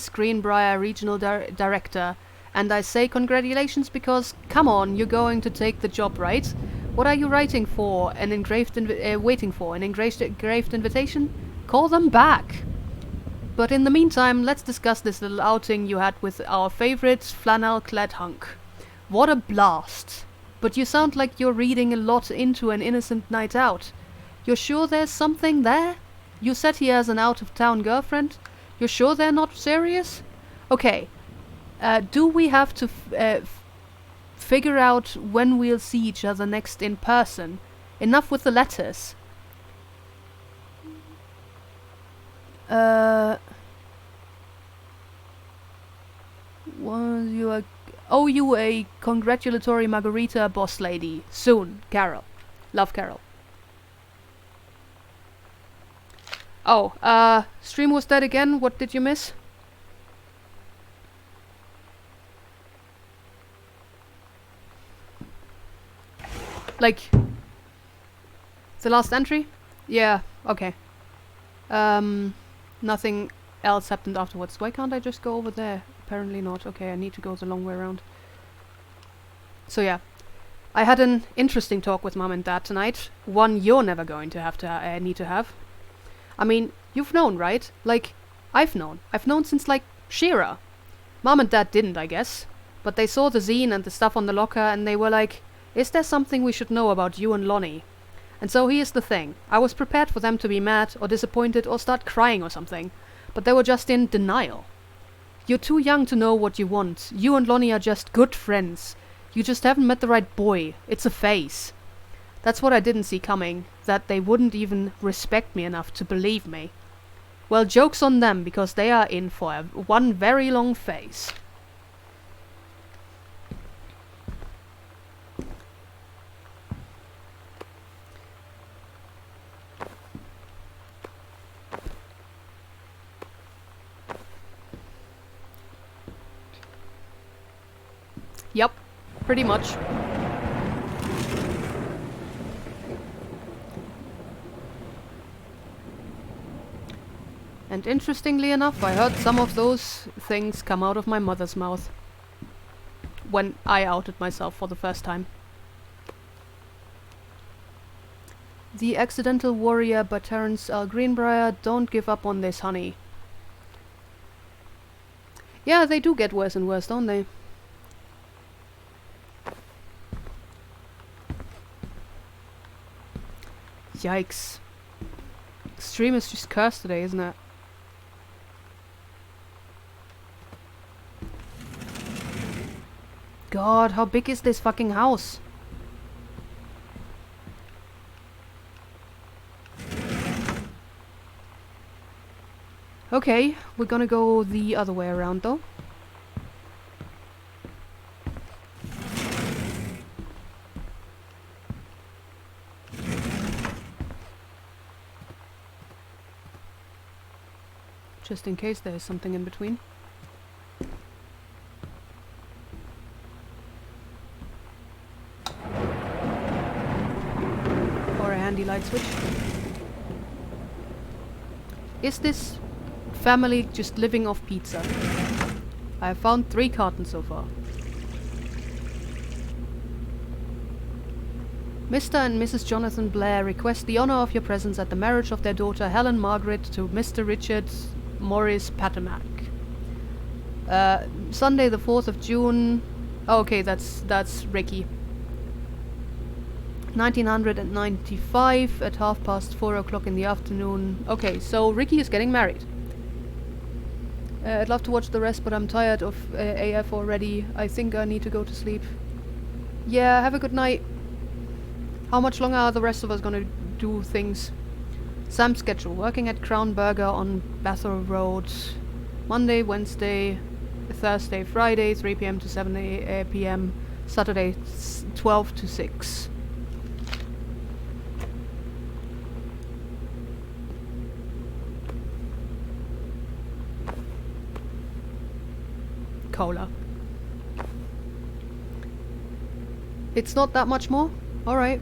Greenbrier Regional Director. And I say congratulations because, come on, you're going to take the job, right? What are you writing for? Waiting for? An engraved invitation? Call them back! But in the meantime, let's discuss this little outing you had with our favorite flannel-clad hunk. What a blast! But you sound like you're reading a lot into an innocent night out. You're sure there's something there? You said he has an out-of-town girlfriend? You're sure they're not serious? Okay. Do we have to figure out when we'll see each other next in person? Enough with the letters. Owe you a congratulatory margarita, boss lady. Soon, Carol. Love, Carol. Oh, stream was dead again. What did you miss? Like, the last entry? Yeah, okay. Nothing else happened afterwards. Why can't I just go over there? Apparently not. Okay, I need to go the long way around. So yeah, I had an interesting talk with Mom and Dad tonight. One you're never going to have to need to have. I mean, you've known, right? Like, I've known. I've known since, like, She-Ra. Mom and Dad didn't, I guess. But they saw the zine and the stuff on the locker and they were like, is there something we should know about you and Lonnie? And so here's the thing. I was prepared for them to be mad or disappointed or start crying or something. But they were just in denial. You're too young to know what you want. You and Lonnie are just good friends. You just haven't met the right boy. It's a phase. That's what I didn't see coming. That they wouldn't even respect me enough to believe me. Well, joke's on them, because they are in for one very long phase. Yep, pretty much. And interestingly enough, I heard some of those things come out of my mother's mouth when I outed myself for the first time. The Accidental Warrior by Terence L. Greenbrier. Don't give up on this, honey. Yeah, they do get worse and worse, don't they? Yikes. Stream is just cursed today, isn't it? God, how big is this fucking house? Okay, we're gonna go the other way around though. Just in case there is something in between. Or a handy light switch. Is this family just living off pizza? I have found 3 cartons so far. Mr. and Mrs. Jonathan Blair request the honor of your presence at the marriage of their daughter Helen Margaret to Mr. Richard Morris Patamack. Sunday the 4th of June. Oh, okay, that's Ricky. 1995 at 4:30 in the afternoon. Okay, so Ricky is getting married. I'd love to watch the rest, but I'm tired of AF already. I think I need to go to sleep. Yeah, have a good night. How much longer are the rest of us gonna do things? Sam's schedule. Working at Crown Burger on Bathor Road. Monday, Wednesday, Thursday, Friday, 3 p.m. to 7 p.m. Saturday, 12 to 6. Cola. It's not that much more? Alright.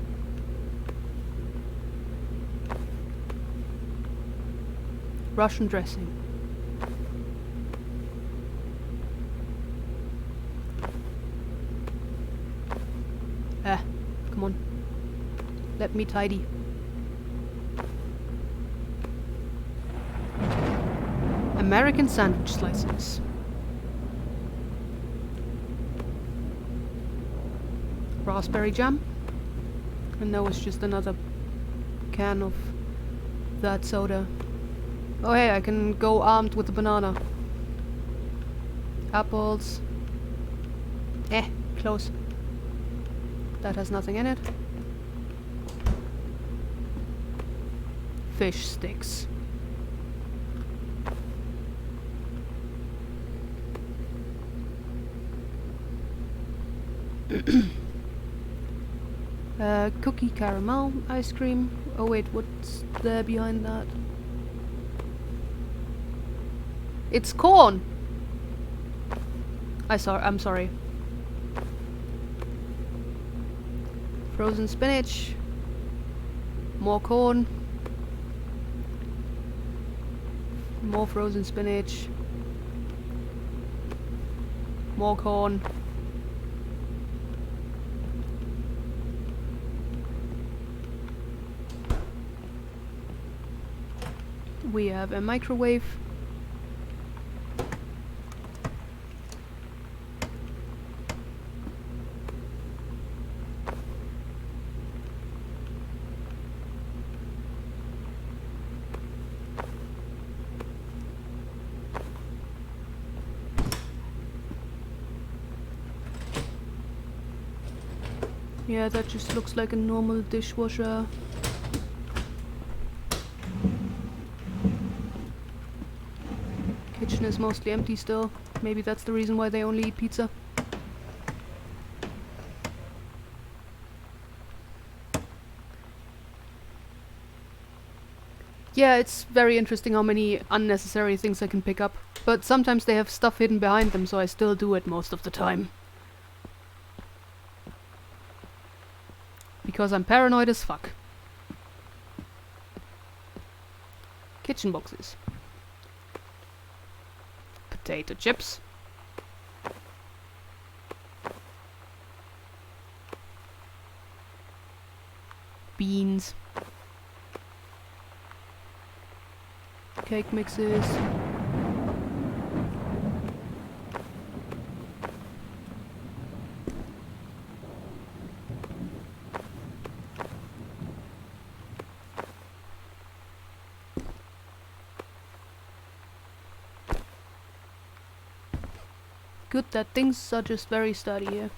Russian dressing. come on. Let me tidy. American sandwich slices. Raspberry jam. And now it's just another can of that soda. Oh hey, I can go armed with a banana. Apples. Close. That has nothing in it. Fish sticks. Cookie caramel ice cream. Oh wait, what's there behind that? It's corn! I'm sorry. Frozen spinach. More corn. More frozen spinach. More corn. We have a microwave. Yeah, that just looks like a normal dishwasher. Kitchen is mostly empty still. Maybe that's the reason why they only eat pizza. Yeah, it's very interesting how many unnecessary things I can pick up. But sometimes they have stuff hidden behind them, so I still do it most of the time. Because I'm paranoid as fuck. Kitchen boxes. Potato chips. Beans. Cake mixes. Good that things are just very sturdy here.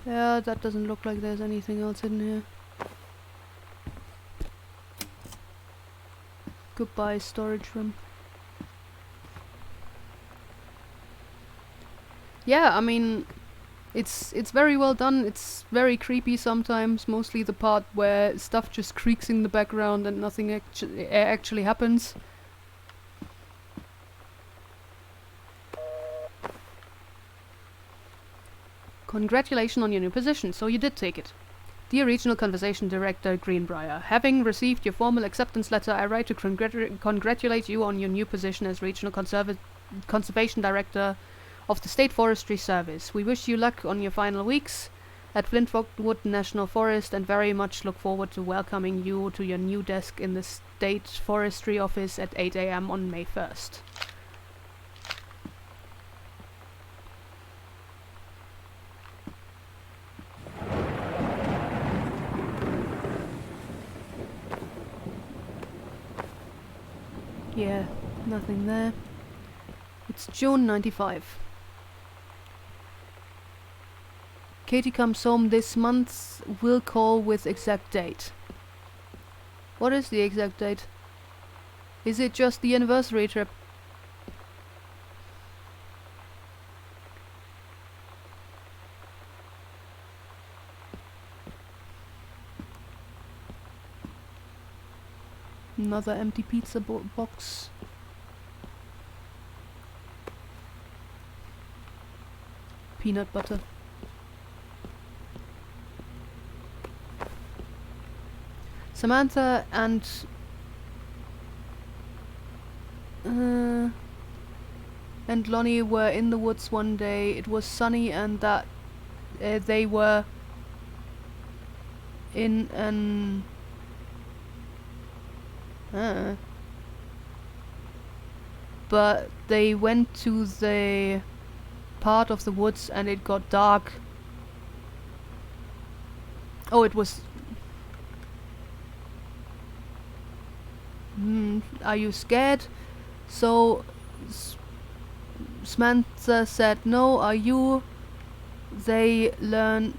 Yeah, that doesn't look like there's anything else in here. Goodbye, storage room. Yeah, I mean, it's very well done. It's very creepy sometimes, mostly the part where stuff just creaks in the background and nothing actually happens. Congratulations on your new position, so you did take it. Dear Regional Conservation Director Greenbrier, having received your formal acceptance letter, I write to congratulate you on your new position as Regional Conservation Director of the State Forestry Service. We wish you luck on your final weeks at Flintwood National Forest and very much look forward to welcoming you to your new desk in the State Forestry Office at 8 AM on May 1st. Yeah, nothing there. It's June 95. Katie comes home this month. Will call with exact date. What is the exact date? Is it just the anniversary trip? Another empty pizza box. Peanut butter. Samantha and Lonnie were in the woods one day. It was sunny and that they were in an... but they went to the part of the woods and it got dark. Oh, it was... are you scared? So Samantha said, no. Are you? They learn...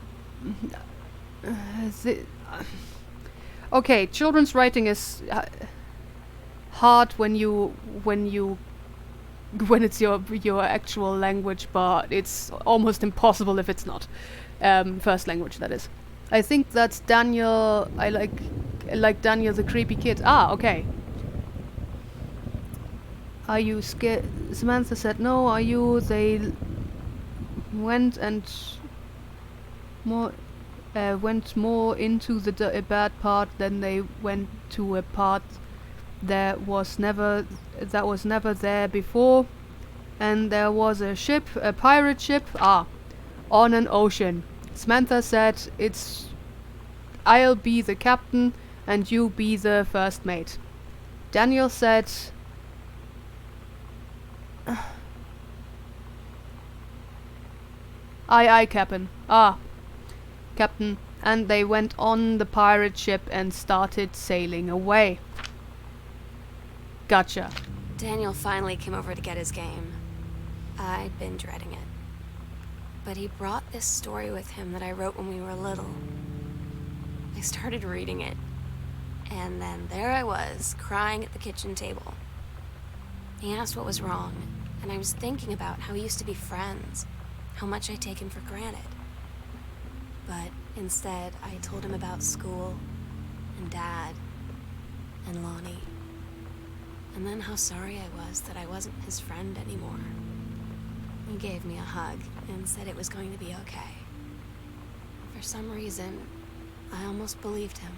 okay, children's writing is hard when it's your actual language, but it's almost impossible if it's not first language, that is. I think that's Daniel. I like Daniel, the creepy kid. Ah, okay. Are you scared? Samantha said, no. Are you? They went more into the bad part than they went to a part that was never there before. And there was a ship, a pirate ship, on an ocean. Samantha said, I'll be the captain and you be the first mate. Daniel said, aye, Captain. Captain. And they went on the pirate ship and started sailing away. Gotcha. Daniel finally came over to get his game. I'd been dreading it. But he brought this story with him that I wrote when we were little. I started reading it, and then there I was, crying at the kitchen table. He asked what was wrong, and I was thinking about how we used to be friends, how much I'd taken for granted. But instead, I told him about school, and Dad, and Lonnie, and then how sorry I was that I wasn't his friend anymore. He gave me a hug and said it was going to be okay. For some reason, I almost believed him.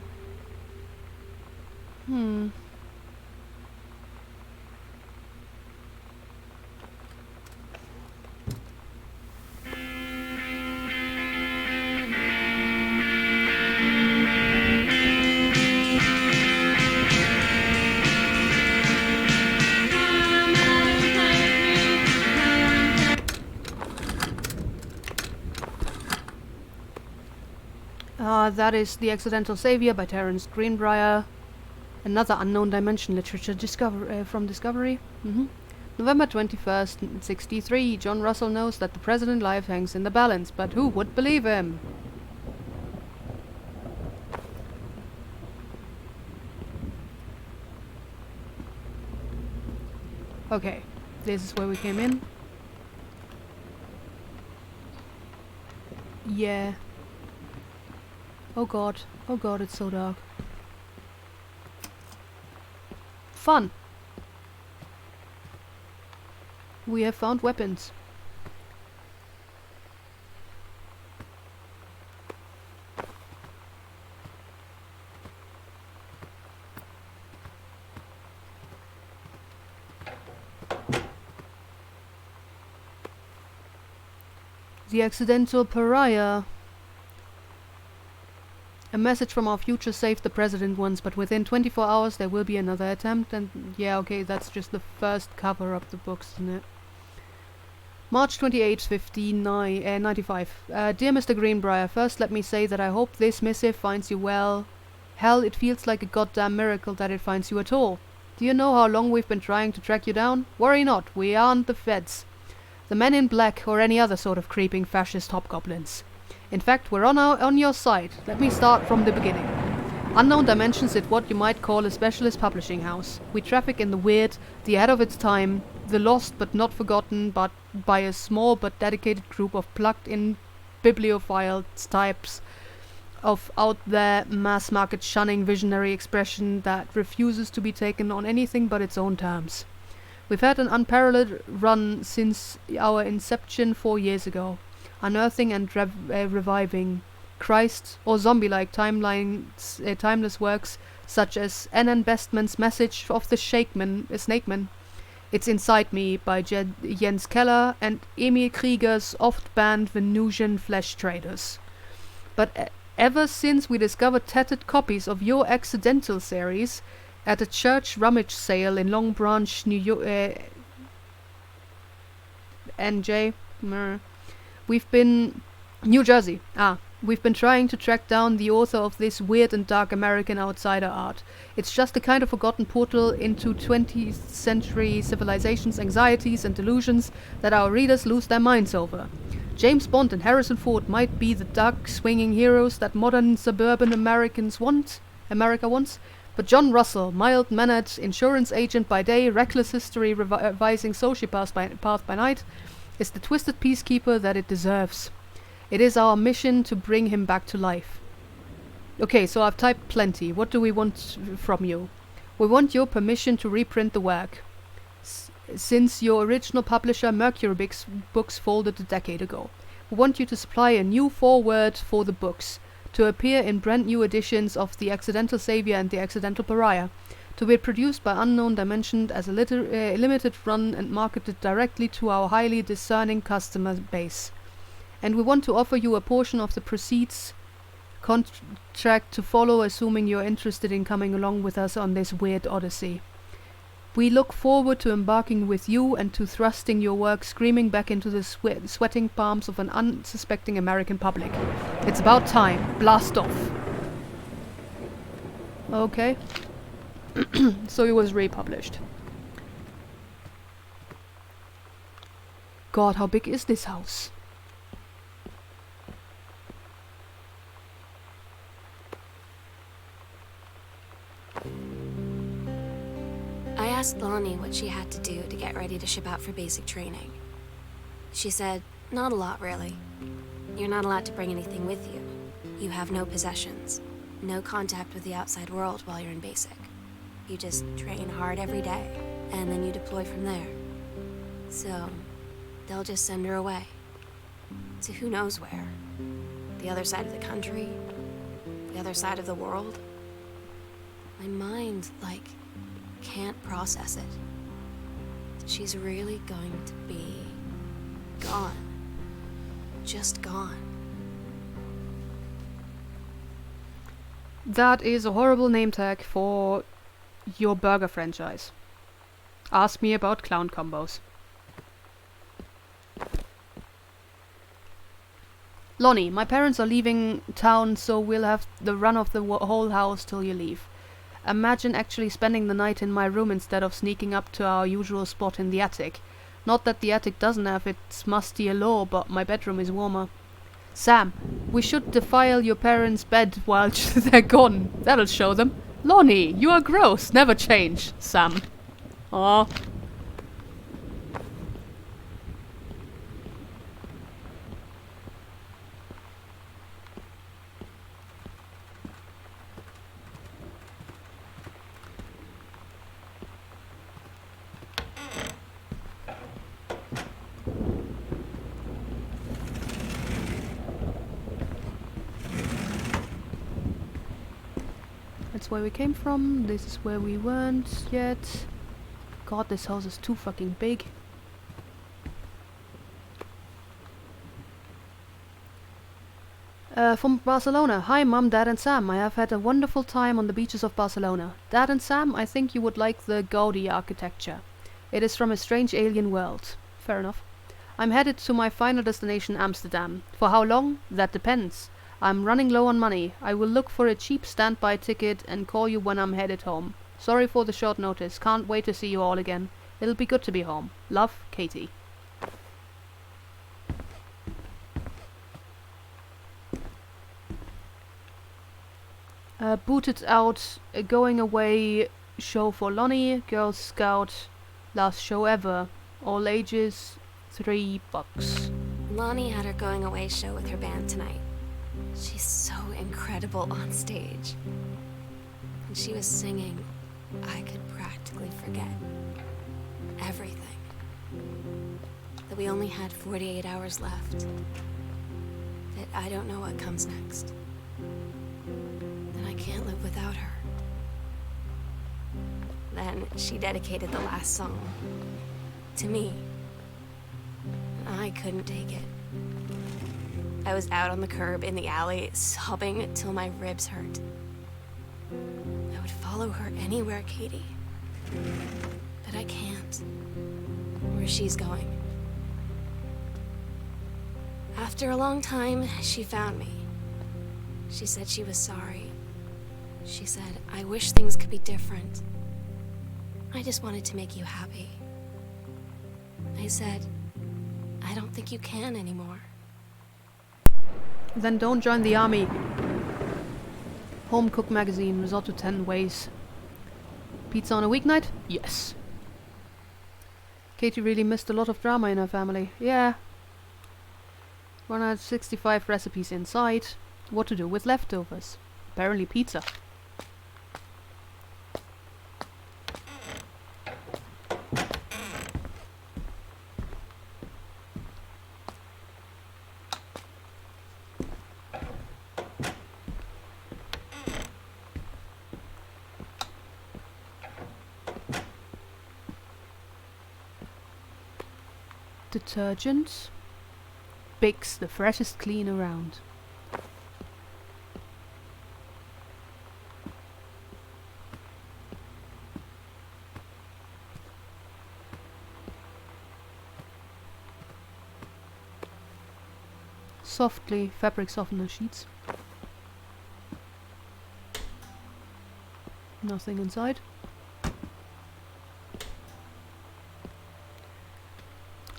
That is The Accidental Savior by Terence Greenbrier. Another unknown dimension literature from Discovery. November 21st, 1963. John Russell knows that the president's life hangs in the balance, but who would believe him? Okay, this is where we came in. Yeah. Oh god, it's so dark. Fun! We have found weapons. The Accidental Pariah. A message from our future saved the president once, but within 24 hours there will be another attempt. And yeah, okay, that's just the first cover of the books, isn't it? March 28, 95. Dear Mr. Greenbrier, first let me say that I hope this missive finds you well. Hell, it feels like a goddamn miracle that it finds you at all. Do you know how long we've been trying to track you down? Worry not, we aren't the feds, the men in black, or any other sort of creeping fascist hobgoblins. In fact, we're on your side. Let me start from the beginning. Unknown Dimensions is what you might call a specialist publishing house. We traffic in the weird, the ahead of its time, the lost but not forgotten, but by a small but dedicated group of plugged-in bibliophile types of out-there mass-market shunning visionary expression that refuses to be taken on anything but its own terms. We've had an unparalleled run since our inception 4 years ago. Unearthing and reviving Christ or zombie-like timeless works such as Annan Bestman's Message of the Snakeman, It's Inside Me by Jens Keller, and Emil Krieger's oft-banned Venusian Flesh Traders. But Ever since we discovered tattered copies of your accidental series at a church rummage sale in Long Branch, New York, NJ, we've been New Jersey. We've been trying to track down the author of this weird and dark American outsider art. It's just a kind of forgotten portal into 20th century civilization's anxieties and delusions that our readers lose their minds over. James Bond and Harrison Ford might be the dark swinging heroes that modern suburban America wants, but John Russell, mild-mannered insurance agent by day, reckless history revising sociopath by night, is the twisted peacekeeper that it deserves. It is our mission to bring him back to life. Okay, so I've typed plenty. What do we want from you? We want your permission to reprint the work. Since your original publisher Mercury Books folded a decade ago. We want you to supply a new foreword for the books, to appear in brand new editions of The Accidental Savior and The Accidental Pariah, to be produced by Unknown Dimension as a limited run and marketed directly to our highly discerning customer base. And we want to offer you a portion of the proceeds contract to follow, assuming you're interested in coming along with us on this weird odyssey. We look forward to embarking with you and to thrusting your work screaming back into the sweating palms of an unsuspecting American public. It's about time. Blast off. Okay. So it was republished. God, how big is this house? I asked Lonnie what she had to do to get ready to ship out for basic training. She said, not a lot really. You're not allowed to bring anything with you. You have no possessions, no contact with the outside world while you're in basic. You just train hard every day, and then you deploy from there. So, they'll just send her away. To who knows where. The other side of the country, the other side of the world. My mind, can't process it. She's really going to be gone. Just gone. That is a horrible name tag for your burger franchise. Ask me about clown combos. Lonnie, my parents are leaving town, so we'll have the run of the whole house till you leave. Imagine actually spending the night in my room instead of sneaking up to our usual spot in the attic. Not that the attic doesn't have its musty allure, but my bedroom is warmer. Sam, we should defile your parents' bed while they're gone. That'll show them. Lonnie, you are gross. Never change, Sam. Aww. That's where we came from. This is where we weren't yet. God, this house is too fucking big. From Barcelona. Hi, Mum, Dad, and Sam. I have had a wonderful time on the beaches of Barcelona. Dad and Sam, I think you would like the Gaudi architecture. It is from a strange alien world. Fair enough. I'm headed to my final destination, Amsterdam. For how long? That depends. I'm running low on money. I will look for a cheap standby ticket and call you when I'm headed home. Sorry for the short notice. Can't wait to see you all again. It'll be good to be home. Love, Katie. Booted out, going away show for Lonnie, Girl Scout, last show ever. All ages, $3. Lonnie had her going away show with her band tonight. She's so incredible on stage. When she was singing, I could practically forget everything. That we only had 48 hours left. That I don't know what comes next. That I can't live without her. Then she dedicated the last song to me. And I couldn't take it. I was out on the curb in the alley, sobbing till my ribs hurt. I would follow her anywhere, Katie. But I can't. Where she's going. After a long time, she found me. She said she was sorry. She said, I wish things could be different. I just wanted to make you happy. I said, I don't think you can anymore. Then don't join the army. Home Cook Magazine, resort to 10 ways. Pizza on a weeknight? Yes. Katie really missed a lot of drama in her family. Yeah. 165 recipes inside. What to do with leftovers? Apparently pizza. Detergent. Bix, the freshest clean around. Softly fabric softener sheets. Nothing inside.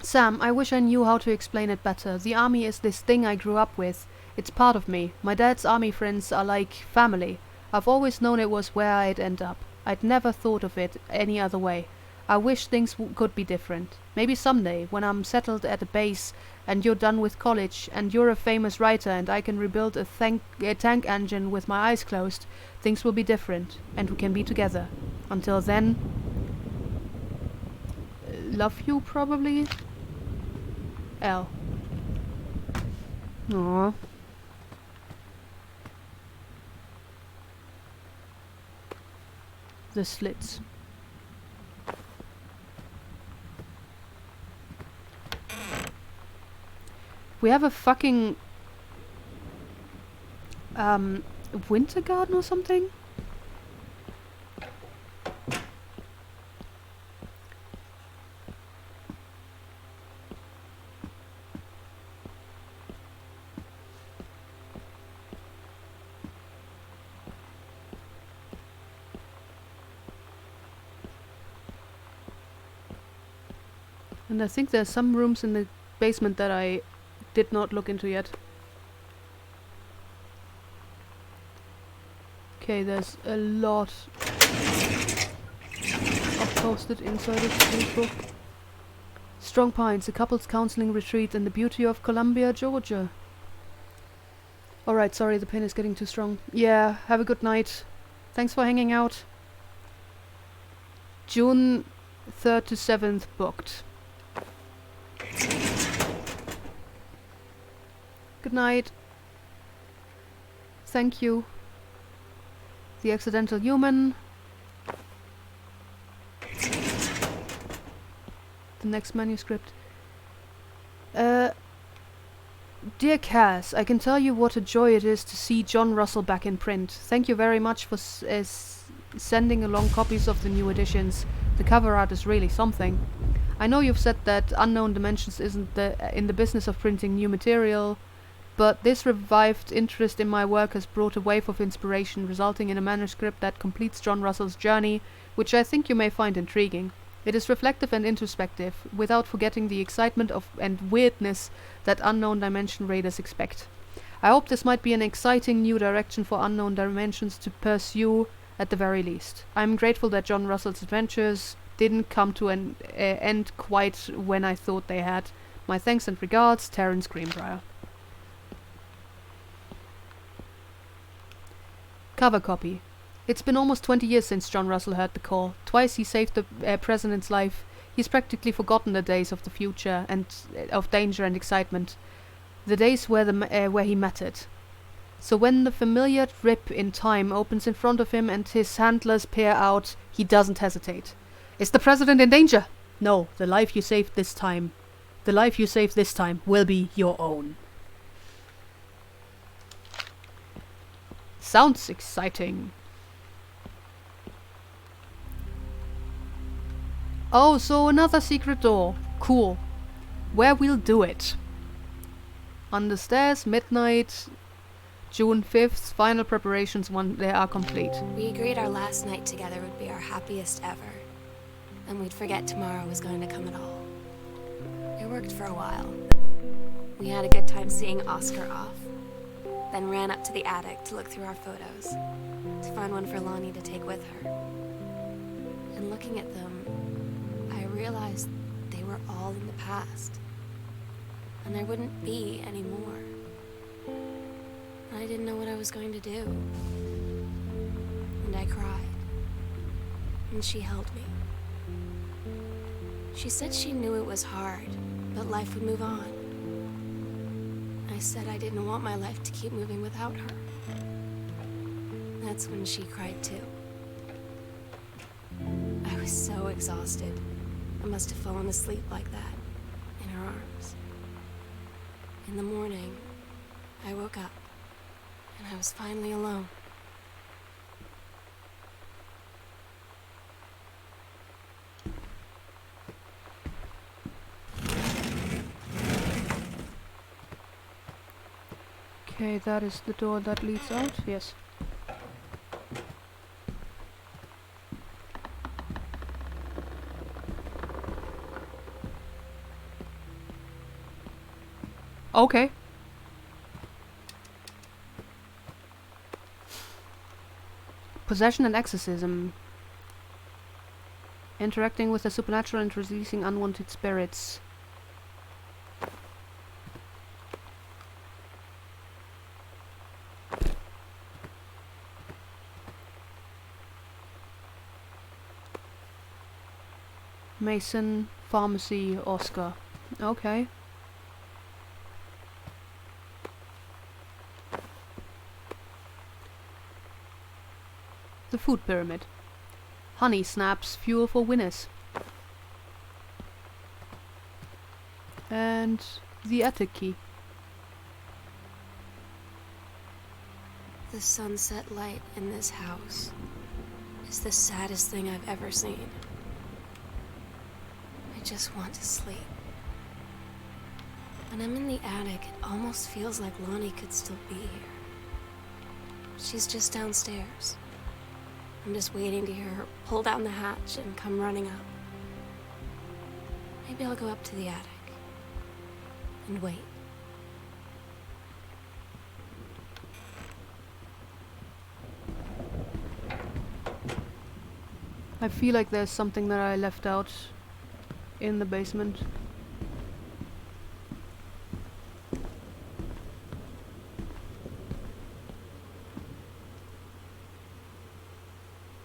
Sam, I wish I knew how to explain it better. The army is this thing I grew up with. It's part of me. My dad's army friends are like family. I've always known it was where I'd end up. I'd never thought of it any other way. I wish things could be different. Maybe someday, when I'm settled at a base and you're done with college and you're a famous writer and I can rebuild a tank engine with my eyes closed, things will be different and we can be together. Until then, love you probably? L. Aww. The slits. We have a fucking winter garden or something? And I think there's some rooms in the basement that I did not look into yet. Okay, there's a lot of posted inside of this book. Strong Pines, a couple's counseling retreat in the beauty of Columbia, Georgia. Alright, sorry, the pen is getting too strong. Yeah, have a good night. Thanks for hanging out. June 3rd to 7th booked. Good night. Thank you. The Accidental Human. The next manuscript. Dear Cass, I can tell you what a joy it is to see John Russell back in print. Thank you very much for sending along copies of the new editions. The cover art is really something. I know you've said that Unknown Dimensions isn't in the business of printing new material, but this revived interest in my work has brought a wave of inspiration, resulting in a manuscript that completes John Russell's journey, which I think you may find intriguing. It is reflective and introspective, without forgetting the excitement and weirdness that Unknown Dimension readers expect. I hope this might be an exciting new direction for Unknown Dimensions to pursue at the very least. I am grateful that John Russell's adventures didn't come to an end quite when I thought they had. My thanks and regards, Terence Greenbrier. Cover copy. It's been almost 20 years since John Russell heard the call. Twice he saved the president's life. He's practically forgotten the days of the future and of danger and excitement. The days where he mattered. So when the familiar rip in time opens in front of him and his handlers peer out, he doesn't hesitate. Is the president in danger? No, the life you saved this time will be your own. Sounds exciting. Oh, so another secret door. Cool. Where we'll do it. On the stairs, midnight, June 5th, final preparations when they are complete. We agreed our last night together would be our happiest ever, and we'd forget tomorrow was going to come at all. It worked for a while. We had a good time seeing Oscar off, then ran up to the attic to look through our photos, to find one for Lonnie to take with her. And looking at them, I realized they were all in the past, and there wouldn't be any more. I didn't know what I was going to do. And I cried. And she held me. She said she knew it was hard, but life would move on. I said I didn't want my life to keep moving without her. That's when she cried too. I was so exhausted. I must have fallen asleep like that, in her arms. In the morning, I woke up. And I was finally alone. Okay, that is the door that leads out. Yes. Okay. Possession and exorcism. Interacting with the supernatural and releasing unwanted spirits. Mason, pharmacy, Oscar. Okay. The food pyramid. Honey snaps, fuel for winners. And the attic key. The sunset light in this house is the saddest thing I've ever seen. I just want to sleep. When I'm in the attic, it almost feels like Lonnie could still be here. She's just downstairs. I'm just waiting to hear her pull down the hatch and come running up. Maybe I'll go up to the attic and wait. I feel like there's something that I left out in the basement.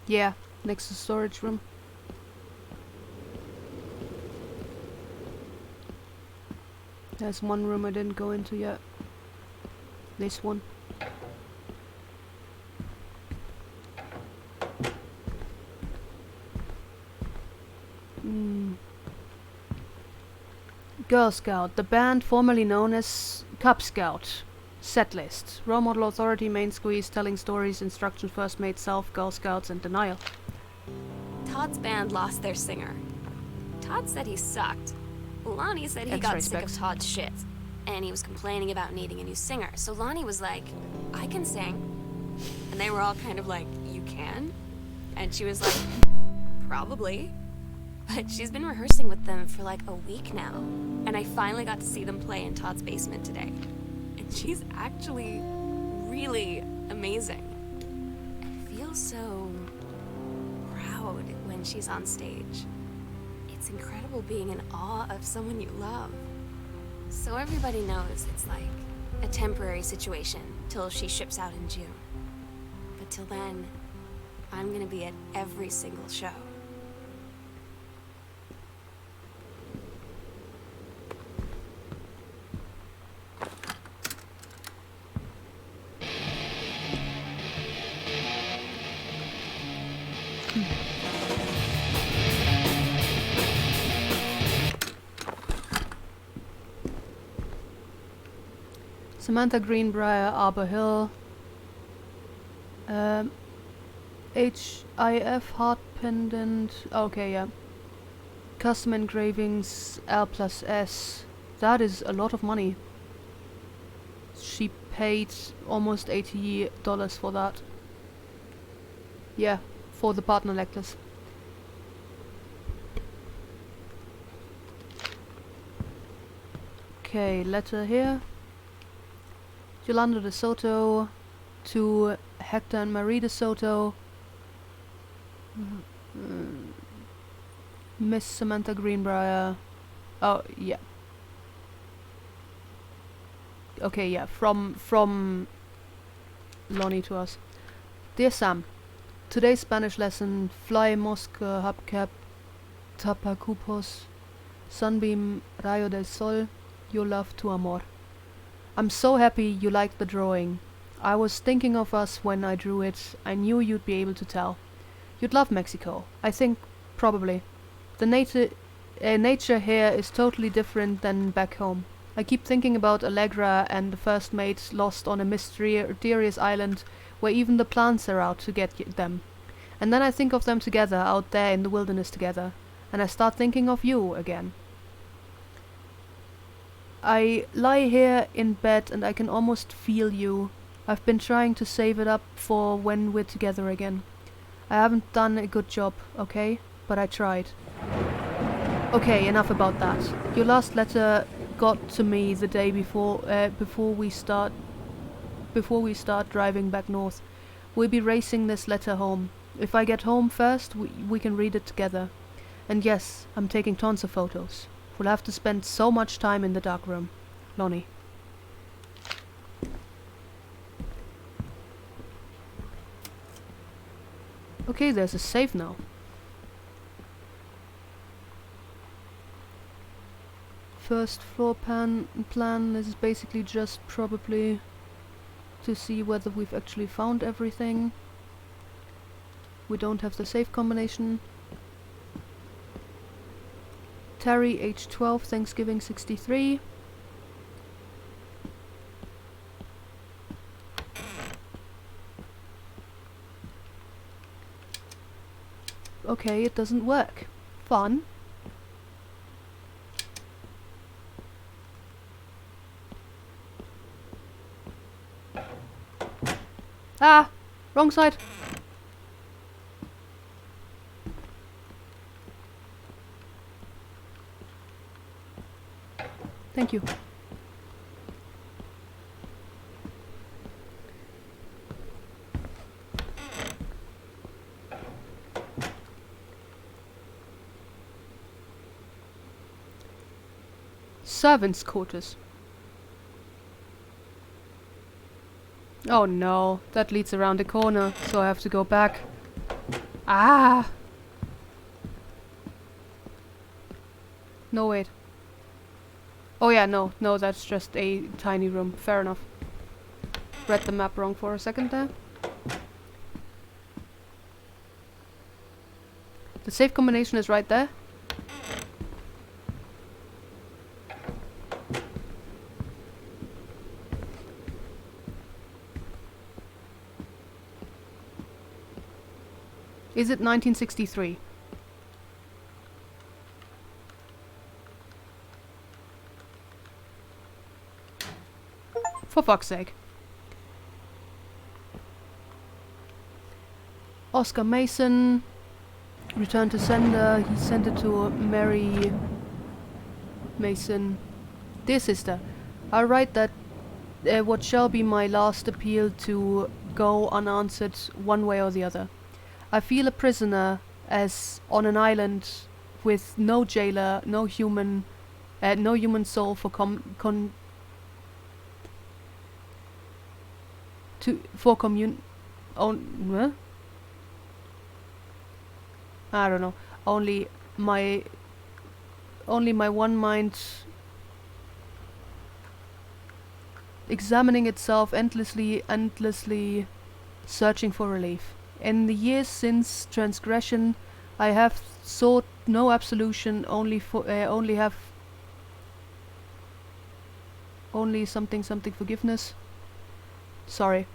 Yeah, next to storage room. There's one room I didn't go into yet. This one. Girl Scout, the band formerly known as Cub Scout. Set list. Role model authority, main squeeze, telling stories, instruction first made self, Girl Scouts, and denial. Todd's band lost their singer. Todd said he sucked. Lonnie said he got sick of Todd's shit, and he was complaining about needing a new singer. So Lonnie was like, I can sing. And they were all kind of like, you can? And she was like, probably. But she's been rehearsing with them for like a week now. And I finally got to see them play in Todd's basement today. And she's actually really amazing. I feel so proud when she's on stage. It's incredible being in awe of someone you love. So everybody knows it's like a temporary situation till she ships out in June. But till then, I'm gonna be at every single show. Samantha Greenbrier, Arbor Hill. Um, HIF heart pendant. Okay, yeah. Custom engravings L+S. That is a lot of money. She paid almost $80 for that. Yeah, for the partner necklace. Okay, letter here. Yolanda de Soto to Hector and Marie de Soto. Miss Samantha Greenbrier. Oh, yeah. Okay, yeah, from Lonnie to us. Dear Sam, today's Spanish lesson, fly, mosca, hubcap, tapacupos, sunbeam, rayo del sol, your love to amor. I'm so happy you liked the drawing. I was thinking of us when I drew it. I knew you'd be able to tell. You'd love Mexico. I think, probably. The nature here is totally different than back home. I keep thinking about Allegra and the first mate lost on a mysterious island where even the plants are out to get them. And then I think of them together out there in the wilderness together. And I start thinking of you again. I lie here in bed and I can almost feel you. I've been trying to save it up for when we're together again. I haven't done a good job, okay? But I tried. Okay, enough about that. Your last letter got to me the day before we start driving back north. We'll be racing this letter home. If I get home first, we can read it together. And yes, I'm taking tons of photos. We'll have to spend so much time in the dark room. Lonnie. Okay, there's a save now. First floor plan this is basically just probably to see whether we've actually found everything. We don't have the safe combination. Terry, age 12, Thanksgiving 63. Okay, it doesn't work. Fun. Ah! Wrong side! Thank you. Servants' quarters. Oh no, that leads around the corner, so I have to go back. Ah! No, wait. Oh yeah, no, that's just a tiny room. Fair enough. Read the map wrong for a second there. The safe combination is right there. Is it 1963? For fuck's sake. Oscar Mason. Return to sender. He sent it to Mary Mason. Dear sister, I write that what shall be my last appeal to go unanswered one way or the other. I feel a prisoner as on an island with no jailer, no human soul for I don't know. Only my one mind examining itself endlessly searching for relief. In the years since transgression, I have sought no absolution, only something forgiveness. Sorry.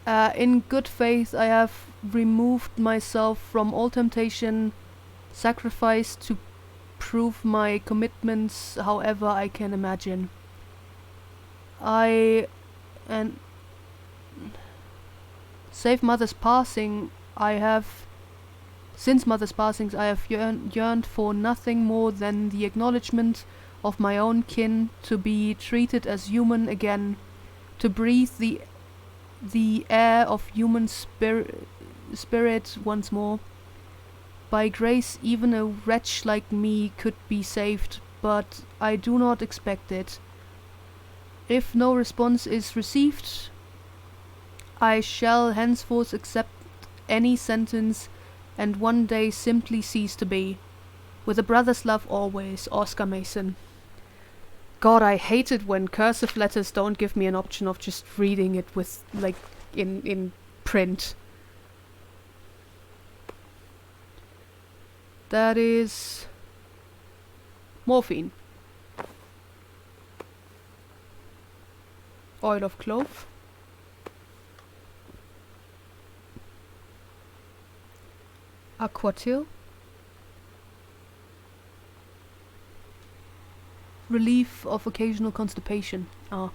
In good faith, I have removed myself from all temptation, sacrifice to prove my commitments however I can imagine. And save mother's passing, since mother's passing, I have yearned for nothing more than the acknowledgement of my own kin, to be treated as human again, to breathe the air of human spirit once more. By grace, even a wretch like me could be saved, but I do not expect it. If no response is received, I shall henceforth accept any sentence and one day simply cease to be. With a brother's love always, Oscar Mason. God, I hate it when cursive letters don't give me an option of just reading it with, like, in print. That is morphine. Oil of clove. Aquatil. Relief of occasional constipation. Ah.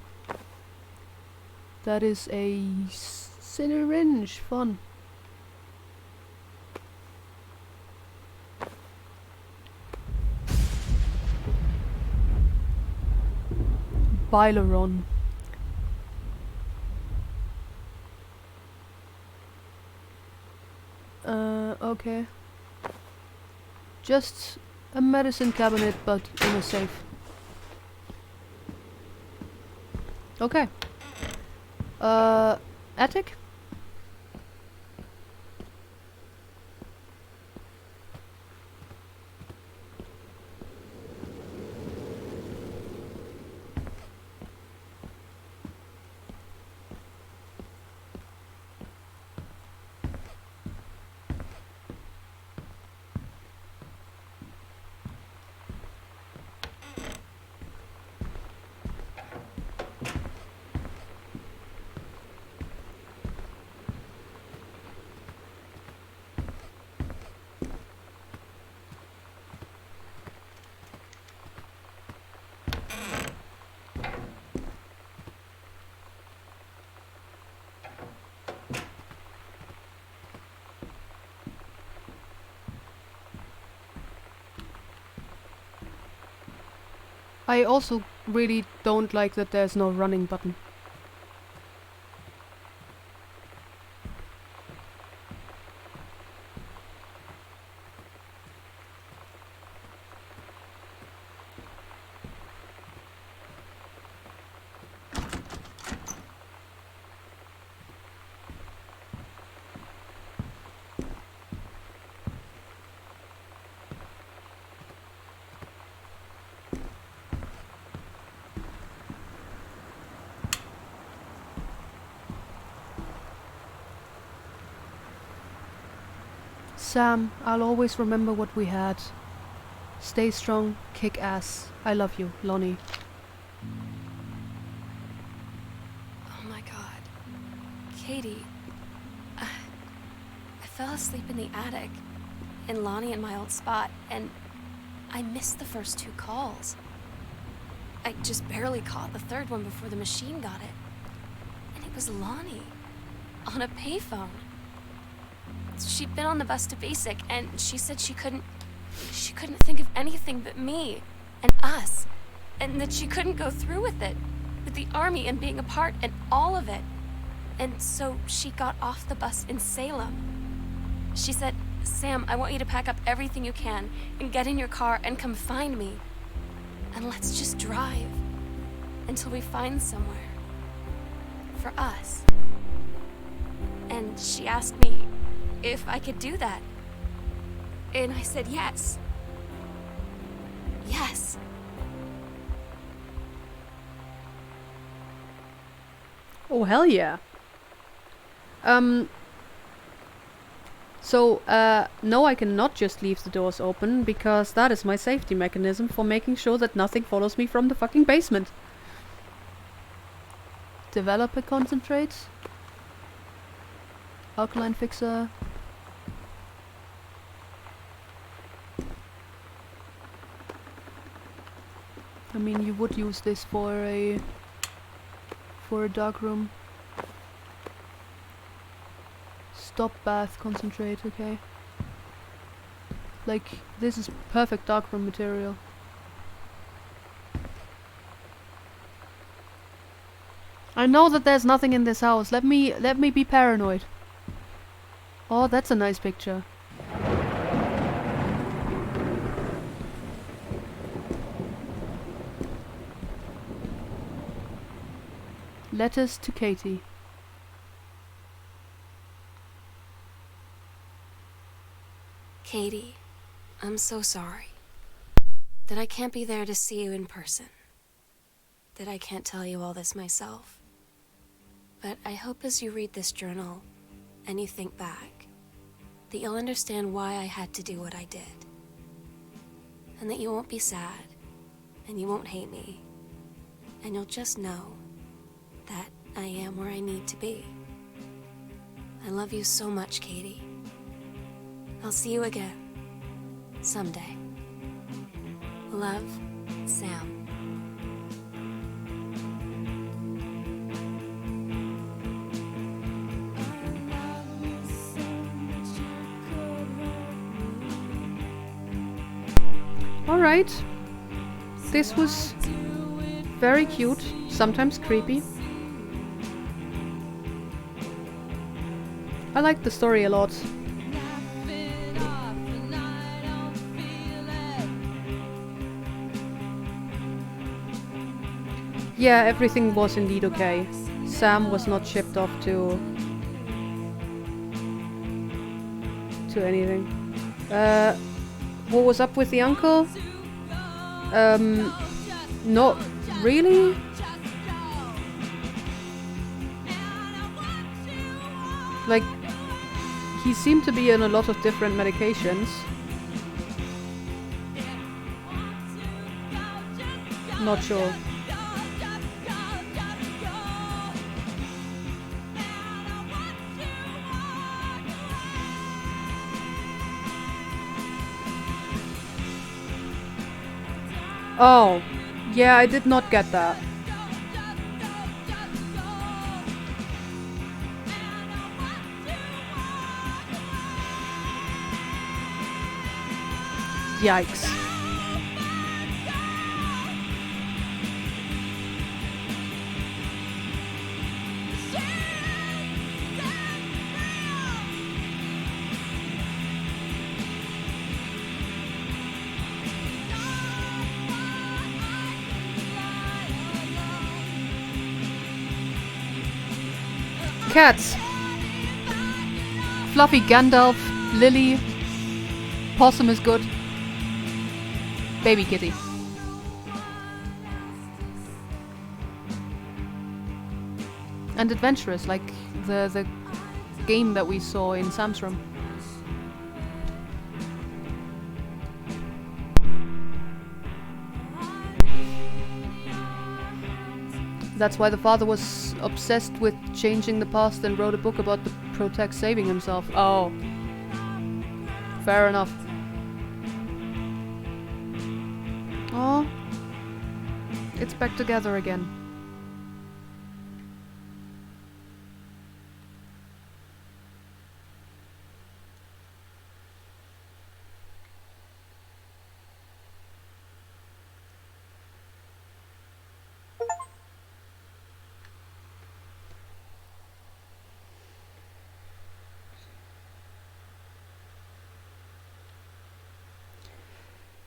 That is a syringe. Fun. Bileron. Okay. Just a medicine cabinet, but in a safe. Okay. Attic? I also really don't like that there's no running button. Sam, I'll always remember what we had. Stay strong, kick ass. I love you, Lonnie. Oh my god. Katie. I fell asleep in the attic, in Lonnie and my old spot, and I missed the first 2 calls. I just barely caught the third one before the machine got it. And it was Lonnie, on a payphone. She'd been on the bus to Basic, and she said she couldn't think of anything but me and us, and that she couldn't go through with it, with the army and being apart and all of it. And so she got off the bus in Salem. She said, "Sam, I want you to pack up everything you can and get in your car and come find me. And let's just drive until we find somewhere for us." And she asked me if I could do that. And I said yes. Yes. Oh, hell yeah. No, I cannot just leave the doors open, because that is my safety mechanism for making sure that nothing follows me from the fucking basement. Developer concentrate. Alkaline fixer. I mean, you would use this for a dark room. Stop bath, concentrate, okay. Like, this is perfect darkroom material. I know that there's nothing in this house. Let me be paranoid. Oh, that's a nice picture. Letters to Katie. Katie, I'm so sorry that I can't be there to see you in person, that I can't tell you all this myself. But I hope as you read this journal and you think back, that you'll understand why I had to do what I did. And that you won't be sad, and you won't hate me, and you'll just know that I am where I need to be. I love you so much, Katie. I'll see you again, someday. Love, Sam. Alright. This was very cute, sometimes creepy. I like the story a lot. Yeah, everything was indeed okay. Sam was not shipped off to anything. What was up with the uncle? Not really. Like, he seemed to be on a lot of different medications. Not sure. Oh, yeah, I did not get that. Yikes. Cats. Fluffy Gandalf, Lily, Possum is good. Baby kitty. And adventurous, like the game that we saw in Sam's room. That's why the father was obsessed with changing the past and wrote a book about the Protect saving himself. Oh. Fair enough. Oh. It's back together again.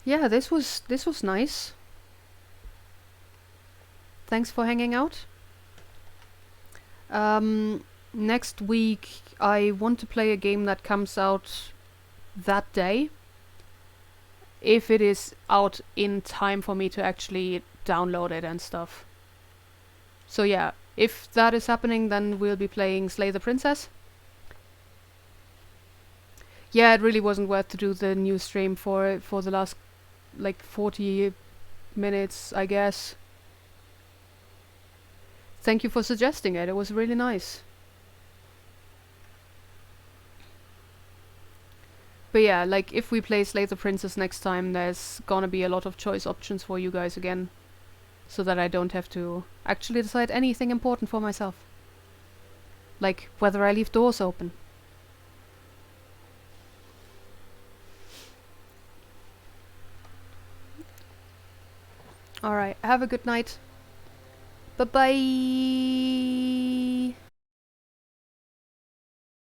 Yeah, this was nice. Thanks for hanging out. Next week I want to play a game that comes out that day. If it is out in time for me to actually download it and stuff. So yeah, if that is happening, then we'll be playing Slay the Princess. Yeah, it really wasn't worth to do the new stream for the last like 40 minutes, I guess. Thank you for suggesting it. It was really nice. But yeah, like, if we play Slay the Princess next time, there's gonna be a lot of choice options for you guys again. So that I don't have to actually decide anything important for myself. Like, whether I leave doors open. Alright, have a good night. Bye-bye!